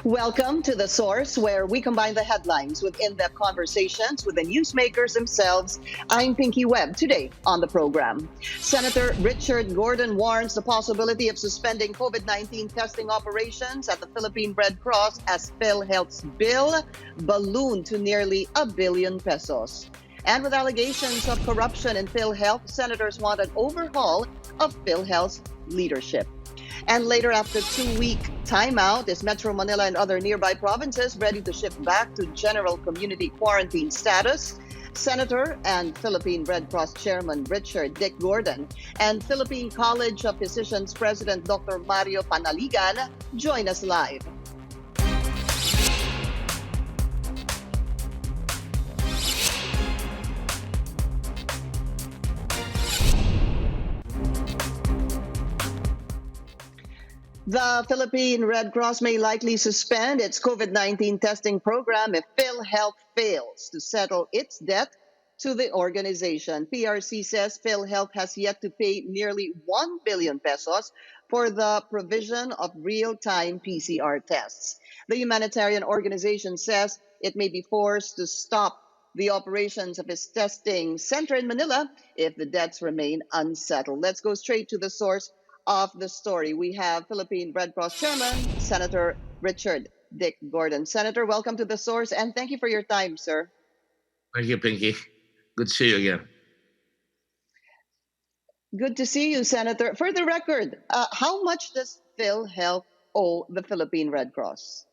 Welcome to The Source, where we combine the headlines with in-depth conversations with the newsmakers themselves. I'm Pinky Webb. Today on the program, Senator Richard Gordon warns the possibility of suspending COVID-19 testing operations at the Philippine Red Cross as PhilHealth's bill ballooned to nearly ₱1 billion. And with allegations of corruption in PhilHealth, senators want an overhaul of PhilHealth's leadership. And later, after 2-week timeout, is Metro Manila and other nearby provinces ready to shift back to general community quarantine status? Senator and Philippine Red Cross Chairman Richard Dick Gordon and Philippine College of Physicians President Dr. Mario Panaligan join us live. The Philippine Red Cross may likely suspend its COVID-19 testing program if PhilHealth fails to settle its debt to the organization. PRC says PhilHealth has yet to pay nearly ₱1 billion for the provision of real-time PCR tests. The humanitarian organization says it may be forced to stop the operations of its testing center in Manila if the debts remain unsettled. Let's go straight to the source of the story. We have Philippine Red Cross Chairman, Senator Richard Dick Gordon. Senator, welcome to The Source, and thank you for your time, sir. Thank you, Pinky. Good to see you again. Good to see you, Senator. For the record, how much does PhilHealth owe the Philippine Red Cross?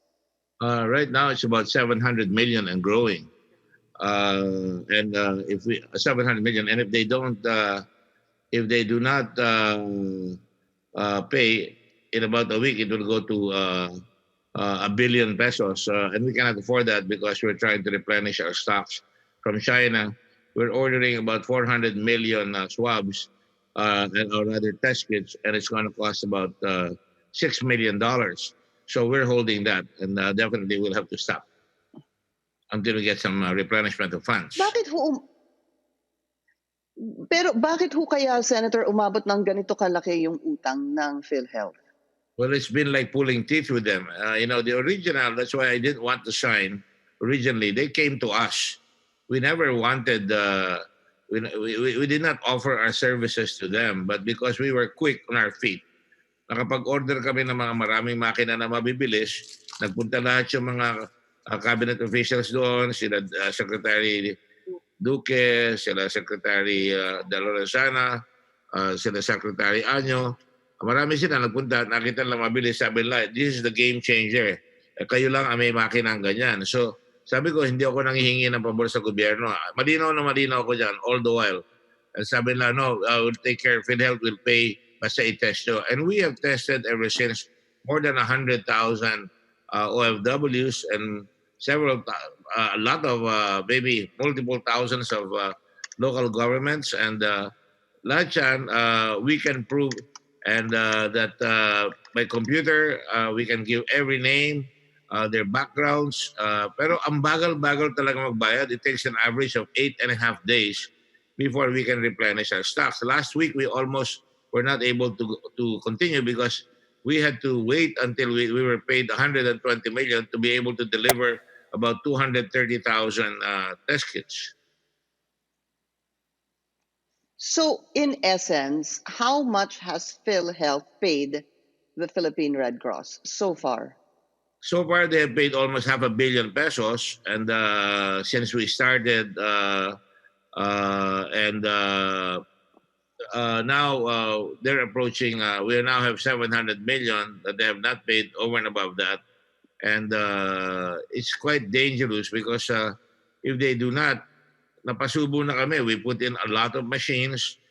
Right now, it's about 700 million and growing. If we 700 million, and if they do not pay in about a week, it will go to ₱1 billion, and we cannot afford that because we're trying to replenish our stocks from China. We're ordering about 400 million swabs or rather test kits, and it's going to cost about $6 million. So we're holding that, and definitely we'll have to stop until we get some replenishment of funds. Bakit ho kaya, Senator, umabot ng ganito kalaki yung utang ng PhilHealth? Well, it's been like pulling teeth with them. The original, that's why I didn't want to sign originally. They came to us. We never wanted, we did not offer our services to them, but because we were quick on our feet, nakapag-order kami ng mga maraming makina na mabibilis, nagpunta lahat yung mga cabinet officials doon, sila Secretary Duque, sila Secretary De Lorenzana, sila Secretary Año. Marami sila nagpunta, nakita lang mabilis, sabi nila, this is the game changer. Kayo lang ang may makinang ganyan. So, sabi ko, hindi ako nanghihingi ng pabor sa gobyerno. Malinaw ko dyan all the while. And sabi nila, no, we'll take care, PhilHealth will pay, basta i-test nyo. And we have tested ever since more than 100,000 OFWs and a lot of maybe multiple thousands of local governments, and lahat yan, we can prove and that by computer we can give every name, their backgrounds, pero ang bagal-bagal talaga magbayad. It takes an average of 8.5 days before we can replenish our stocks. Last week we almost were not able to continue because we had to wait until we were paid 120 million to be able to deliver about 230,000 test kits. So, in essence, how much has PhilHealth paid the Philippine Red Cross so far? So far, they have paid almost ₱500 million, and since we started, now they're approaching. We now have 700 million that they have not paid over and above that. And it's quite dangerous because if they do not, napasubo na kami. We put in a lot of machines.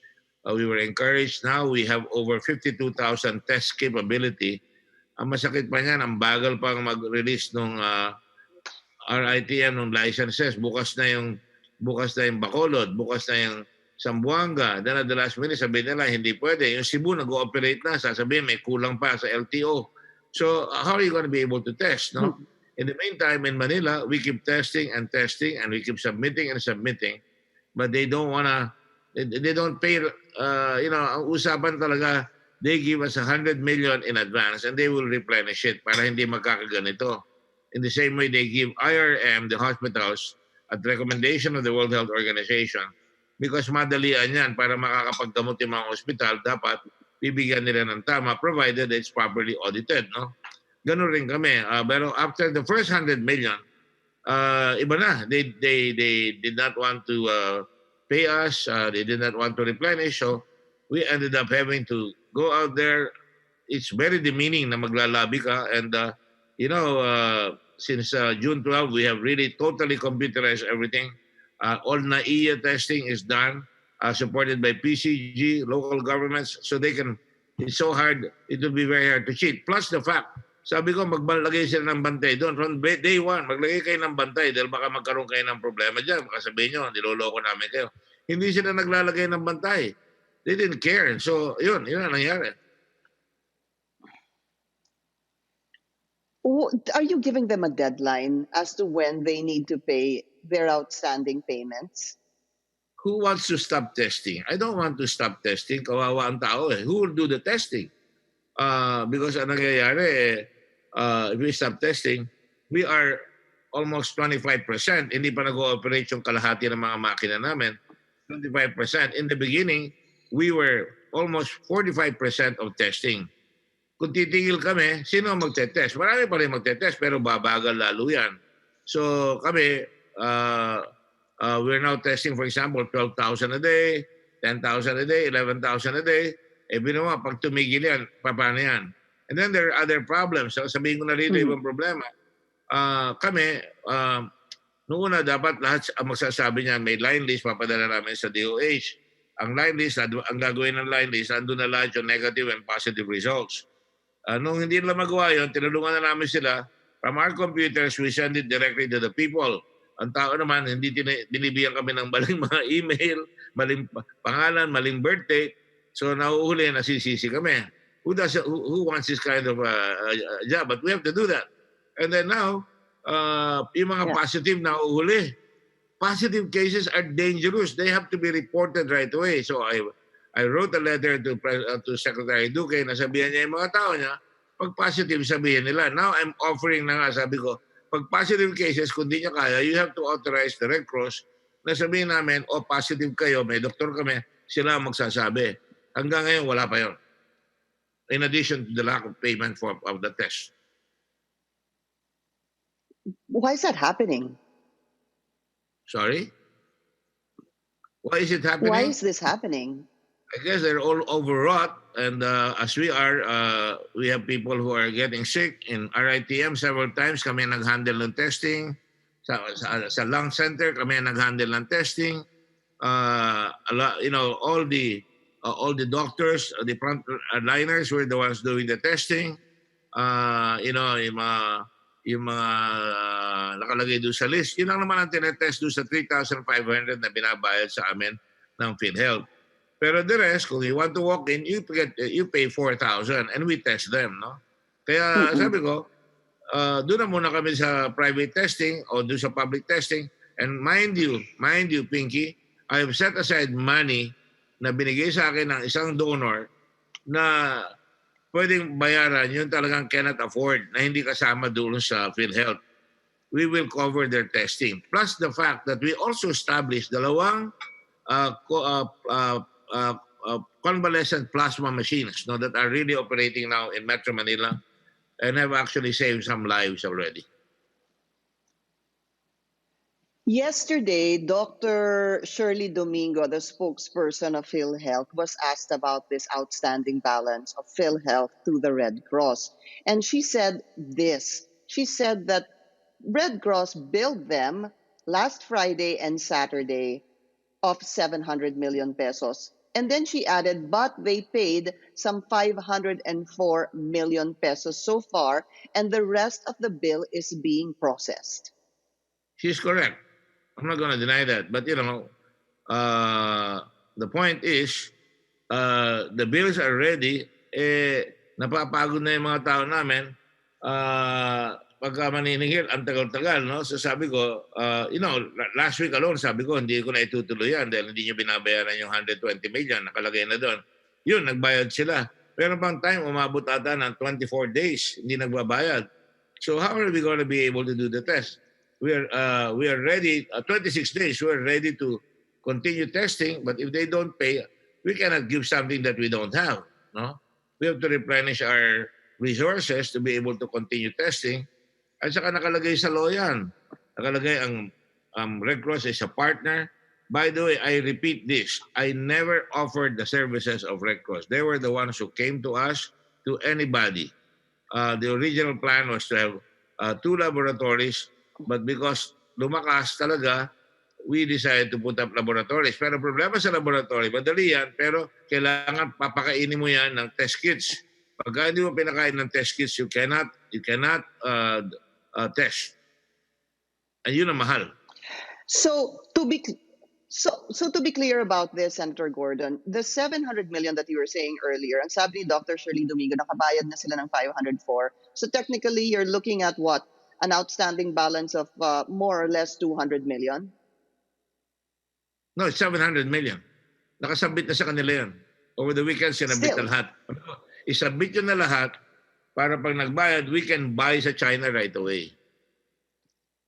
We were encouraged. Now we have over 52,000 test capability. Ang masakit pa niyan, ang bagal pang mag-release ng RITM, ng licenses. Bukas na yung Bacolod, bukas na yung Zamboanga. Then at the last minute, sabihin nila, hindi pwede. Yung Cebu nag-ooperate na, sasabihin may kulang pa sa LTO. So how are you going to be able to test, no? In the meantime, in Manila, we keep testing and testing, and we keep submitting and submitting, but they don't wanna, they don't pay. Ang usapan talaga they give us 100 million in advance and they will replenish it para hindi magkakaganito. In the same way, they give IRM, the hospitals, at recommendation of the World Health Organization, because madalian yan para makakapaggamot yung mga hospital, dapat bibigyan nila ng tama provided it's properly audited. No? Ganun rin kami. Pero after the first 100 million, iba na. They did not want to pay us. They did not want to replenish. So we ended up having to go out there. It's very demeaning na maglalabi ka. And, since June 12, we have really totally computerized everything. All NAIA testing is done, supported by PCG, local governments, so they can, it's so hard, it will be very hard to cheat. Plus the fact, sabi ko, maglagay sila ng bantay doon. From day one, maglagay kayo ng bantay dahil baka magkaroon kayo ng problema dyan. Baka sabihin nyo, niloloko namin kayo. Hindi sila naglalagay ng bantay. They didn't care. So, yun ang nangyari. Are you giving them a deadline as to when they need to pay their outstanding payments? Who wants to stop testing? I don't want to stop testing. Kawawa ang tao eh. Who will do the testing? Because ang nangyayari, if we stop testing, we are almost 25%. Hindi pa nag-ooperate yung kalahati ng mga makina namin. 25%. In the beginning, we were almost 45% of testing. Kung titigil kami, sino ang magte-test? Marami pa rin magte-test pero babagal lalo yan. So kami, we're now testing, for example, 12,000 a day, 10,000 a day, 11,000 a day. Binawa, pag tumigil yan, paano yan? And then there are other problems. So, sabihin ko na rito ibang problema. Kami, noong una dapat lahat ang magsasabi niya, may line list, papadala namin sa DOH. Ang line list, ang gagawin ng line list, andun na lahat yung negative and positive results. Nung hindi nila magawa yun, tinulungan na namin sila. From our computers, we send it directly to the people. Ang tao naman, hindi binibigyan kami ng maling mga email, maling pangalan, maling birthday. So nauhuli, nasisisi kami. Who wants this kind of job? But we have to do that. And then now, yung mga positive na nauhuli. Positive cases are dangerous. They have to be reported right away. So I wrote a letter to Secretary Duque na sabihan niya yung mga tao niya, pag positive sabihin nila. Now I'm offering na nga, sabi ko, pag positive cases, kung di niya kaya, you have to authorize the Red Cross na sabihin namin, positive kayo, may doktor kami, sila ang magsasabi. Hanggang ngayon, wala pa yun. In addition to the lack of payment of the test. Why is that happening? Sorry? Why is it happening? Why is this happening? I guess they're all overwrought, and as we are, we have people who are getting sick. In RITM, several times kami nag-handle ng testing. Sa lung center, kami nag-handle ng testing. All the doctors, the front liners were the ones doing the testing. Yung mga nakalagay doon sa list, yun lang naman ang tinetest doon sa 3,500 na binabayad sa amin ng PhilHealth. Pero the rest, kung you want to walk in, you pay 4,000 and we test them, no? Kaya sabi ko, doon na muna kami sa private testing o doon sa public testing. And mind you, Pinky, I have set aside money na binigay sa akin ng isang donor na pwedeng bayaran yung talagang cannot afford na hindi kasama doon sa PhilHealth. We will cover their testing. Plus the fact that we also established dalawang convalescent plasma machines that are really operating now in Metro Manila and have actually saved some lives already. Yesterday, Dr. Shirley Domingo, the spokesperson of PhilHealth, was asked about this outstanding balance of PhilHealth to the Red Cross. And she said this. She said that Red Cross billed them last Friday and Saturday of 700 million pesos. And then she added, but they paid some 504 million pesos so far, and the rest of the bill is being processed. She's correct. I'm not going to deny that. But, the point is, the bills are ready. Napapagod na yung mga tao namin. Pagka maniningil, ang tagal-tagal, no? So sabi ko, last week alone, sabi ko, hindi ko na itutuloy yan dahil hindi nyo binabayaran yung 120 million, nakalagay na doon. Yun, nagbayad sila. Meron pang time, umabot ata ng 24 days, hindi nagbabayad. So how are we going to be able to do the test? We are ready, 26 days, we are ready to continue testing, but if they don't pay, we cannot give something that we don't have. No? We have to replenish our resources to be able to continue testing. At saka nakalagay sa law yan. Nakalagay ang Red Cross is a partner. By the way, I repeat this. I never offered the services of Red Cross. They were the ones who came to us, to anybody. The original plan was to have 2 laboratories, but because lumakas talaga, we decided to put up laboratories. Pero problema sa laboratory, madali yan, pero kailangan papakainin mo yan ng test kits. Pagka hindi mo pinakain ng test kits, you cannot test. And yun ang mahal. So to be clear about this, Senator Gordon, the 700 million that you were saying earlier, ang sabi ni Dr. Shirley Domingo, nakabayad na sila ng 504. So technically, you're looking at what? An outstanding balance of more or less 200 million? No, it's 700 million. Nakasabit na sa kanila yan. Over the weekend, sinabit na lahat. Isabit yun na lahat para pag nagbayad, we can buy sa China right away.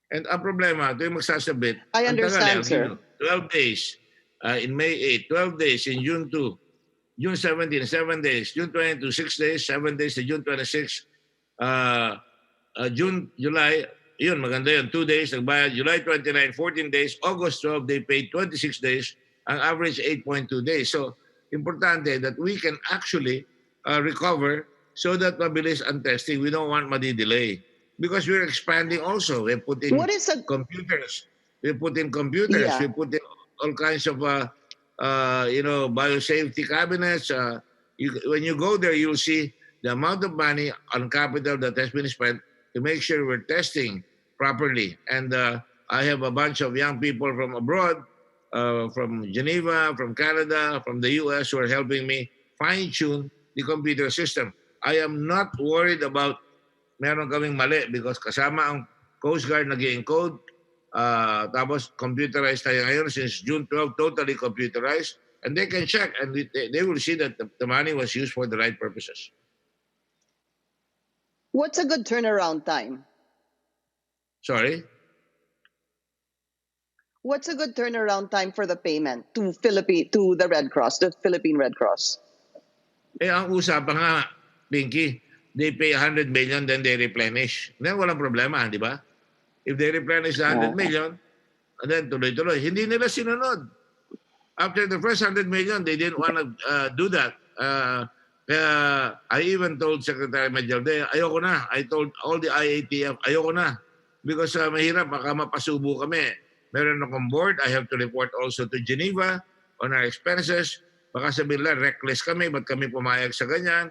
And ang problema, ito yung magsasabit. I understand, sir. 12 days in May 8, 12 days in June 2, June 17, 7 days, June 22, 6 days, 7 days to June 26, July, yun, maganda yun, 2 days, nagbayad, July 29, 14 days, August 12, they paid 26 days, ang average 8.2 days. So, importante that we can actually recover so that mabilis ang testing. We don't want madi-delay. Because we're expanding also. We put in computers. We put in computers. Yeah. We put in all kinds of, biosafety cabinets. When you go there, you'll see the amount of money on capital that has been spent to make sure we're testing properly. And I have a bunch of young people from abroad, from Geneva, from Canada, from the US, who are helping me fine-tune the computer system. I am not worried about meron kaming mali because kasama ang Coast Guard nag-encode. Tapos computerized tayo ngayon since June 12, totally computerized. And they can check and they will see that the money was used for the right purposes. What's a good turnaround time? Sorry? What's a good turnaround time for the payment to the Red Cross, the Philippine Red Cross? Ang usapan nga, Pinky, they pay 100 million, then they replenish. Then walang problema, di ba? If they replenish the 100 million, and then tuloy-tuloy, hindi nila sinunod. After the first 100 million, they didn't want to do that. Kaya I even told Secretary Majalde, ayoko na. I told all the IATF, ayoko na. Because mahirap, baka mapasubo kami. Meron akong board, I have to report also to Geneva on our expenses. Baka sabihin lang, reckless kami, ba't kami pumayag sa ganyan?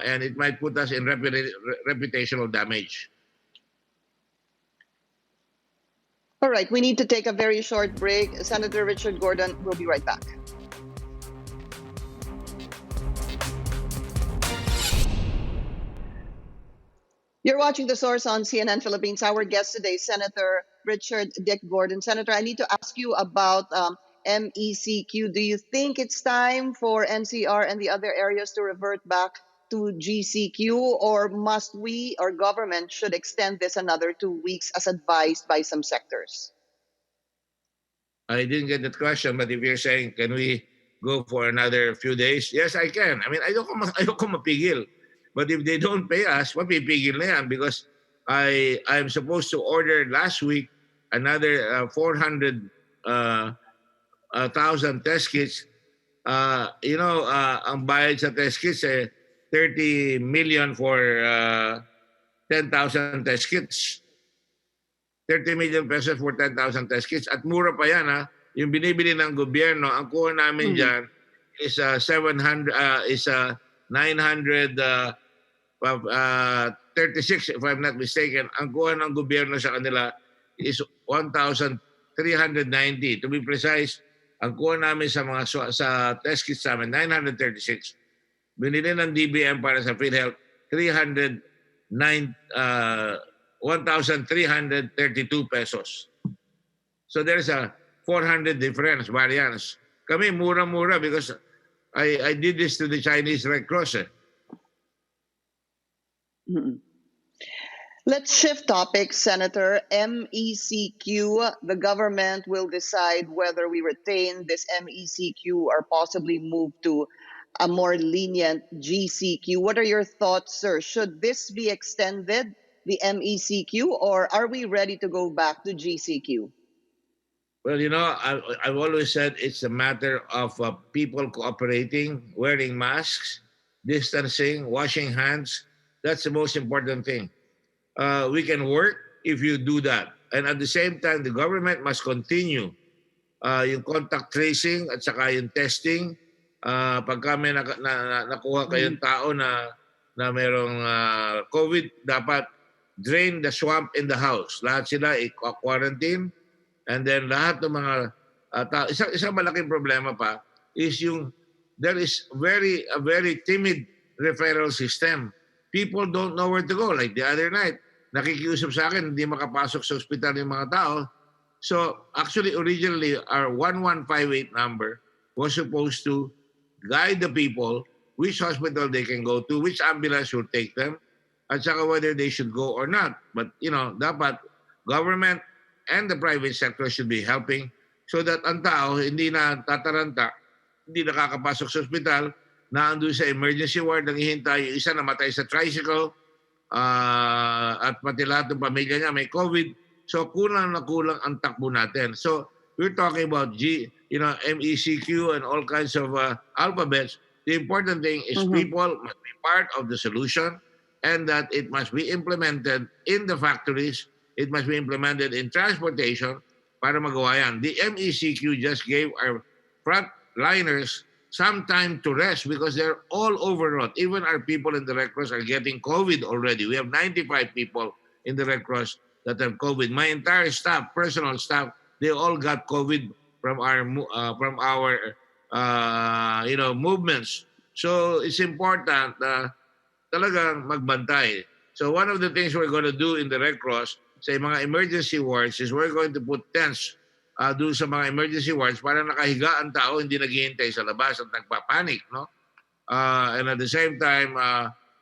And it might put us in reputational damage. All right, we need to take a very short break. Senator Richard Gordon, we'll be right back. You're watching The Source on CNN Philippines. Our guest today, Senator Richard Dick Gordon. Senator, I need to ask you about MECQ. Do you think it's time for NCR and the other areas to revert back to GCQ, or must we or government should extend this another 2 weeks as advised by some sectors? I didn't get that question, but if you're saying, can we go for another few days? Yes, I can. I mean, ayoko mapigil. But if they don't pay us, mapipigil na yan because I'm supposed to order last week another 400,000 test kits. Ang bayad sa test kits 30 million for 10,000 test kits. 30 million pesos for 10,000 test kits. At mura pa yan, ha? Yung binibili ng gobyerno, ang kuha namin dyan is 936, if I'm not mistaken. Ang kuha ng gobyerno sa kanila is 1,390. To be precise, ang kuha namin sa test kits namin, 936. Binili ng DBM para sa PhilHealth, 1,332 pesos. So there's a 400 difference, variance. Kami mura-mura because I did this to the Chinese Red Cross. Mhm. Let's shift topics, Senator. MECQ, the government will decide whether we retain this MECQ or possibly move to a more lenient GCQ. What are your thoughts, sir? Should this be extended, the MECQ, or are we ready to go back to GCQ? Well, I've always said it's a matter of people cooperating, wearing masks, distancing, washing hands. That's the most important thing. We can work if you do that. And at the same time, the government must continue yung contact tracing at saka yung testing. Pagka may nakuha kayong tao na mayroong COVID, dapat drain the swamp in the house. Lahat sila i-quarantine. And then lahat ng mga tao. Isang malaking problema pa is there is a very timid referral system. People don't know where to go. Like the other night, nakikiusap sa akin, hindi makapasok sa ospital yung mga tao. So actually, originally, our 1158 number was supposed to guide the people which hospital they can go to, which ambulance will take them, at saka whether they should go or not. But, dapat government and the private sector should be helping so that ang tao hindi na tataranta, hindi nakakapasok sa ospital, na andun sa emergency ward, nanghihintay, yung isa namatay sa tricycle, at pati lahat ng pamilya niya may COVID. So kulang na kulang ang takbo natin. So we're talking about MECQ and all kinds of alphabets. The important thing is people must be part of the solution and that it must be implemented in the factories. It must be implemented in transportation para magawa yan. The MECQ just gave our frontliners some time to rest because they're all overwrought. Even our people in the Red Cross are getting COVID already. We have 95 people in the Red Cross that have COVID. My entire staff, personal staff, they all got COVID from our movements. So it's important talagang magbantay. So one of the things we're going to do in the Red Cross sa mga emergency wards is we're going to put tents doon sa mga emergency wards para nakahiga ang tao, hindi naghihintay sa labas at nagpapanik, no? And at the same time,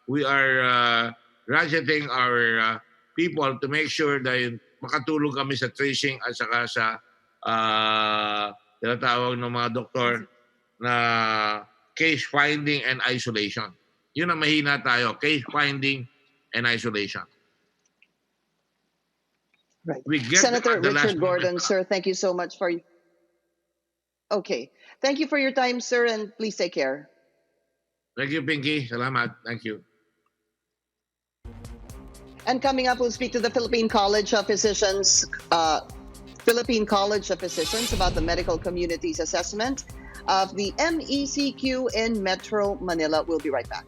we are ratcheting our people to make sure that makatulong kami sa tracing at saka sa tinatawag ng mga doktor na case finding and isolation. Yun ang mahina tayo, case finding and isolation. Right. Senator Richard Gordon, sir, thank you so much for... Okay. Thank you for your time, sir, and please take care. Thank you, Pinky. Salamat. Thank you. And coming up, we'll speak to the Philippine College of Physicians, about the medical community's assessment of the MECQ in Metro Manila. We'll be right back.